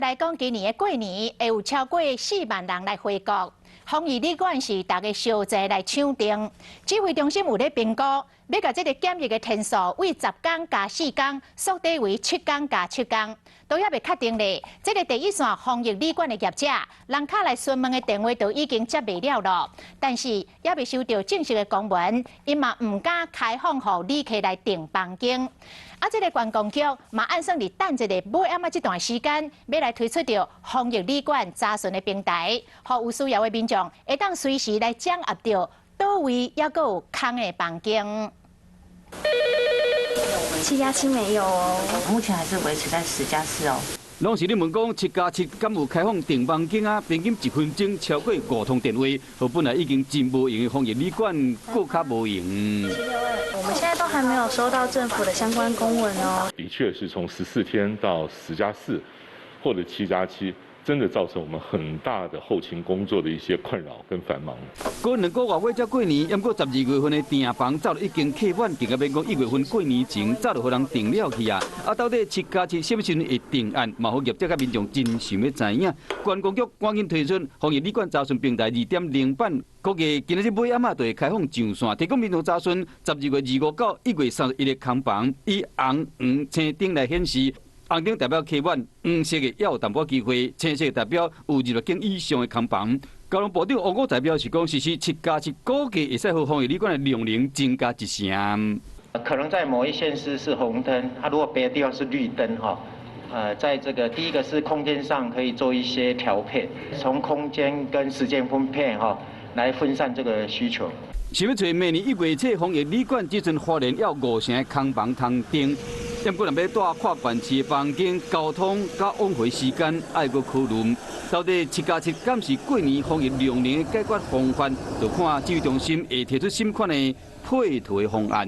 来讲，今年的过年会有超过4万人来回国，防疫旅馆是大家相齐来抢订。指挥中心有咧评估，要把这个检疫的天数为10天加4天缩短为7天加7天，都还未确定咧。这个第一线防疫旅馆的业者，人卡来询问的电话都已经接未了咯，但是还未收到正式的公文，因嘛唔敢开放予旅客来订房间。这个观光局嘛按算伫等一个尾暗这段时间，要来推出着防疫旅馆查询的平台，予有需要的民众会当随时来掌握着倒位还阁有空的房间。7+7没有哦，目前还是维持在10+4哦。拢是你问讲7+7敢有开放订房间啊？平均1分钟超过5通电话，和本来已经真无用的防疫旅馆更较无用。我们现在都还没有收到政府的相关公文哦。的确是从14天到10+4，或者7+7。真的造成我们很大的后勤工作的一些困扰跟繁忙。过2个月尾才过年，不过12月份的订房早就已经客满，更加免讲1月份过年前早就互人订了去啊！到底7+7什么时阵会定案？嘛，好业者甲民众真想要知影。观光局赶紧推出防疫旅馆查询平台2.0版，估计今日尾暗就会开放上线，提供民众查询。12月25到1月31日空房，以红、黄、青灯来显示。红灯代表客满，黄色的也有淡薄机会，青色代表有入境以上的空房。交通部长王国才表示讲，实施7+7，估计会使互防疫旅馆的量能增加1成。可能在某一县市是红灯，如果别的地方是绿灯哈。在这个第一个是空间上可以做一些调配，从空间跟时间分配来分散这个需求。想要找明年1月初防疫旅馆，这阵花莲要5成的空房通订。但不能要住跨县市的房间，交通甲往回时间爱阁考虑。到底7+7敢是过年防疫量能的解决方法？就看指挥中心会提出新款的配套方案。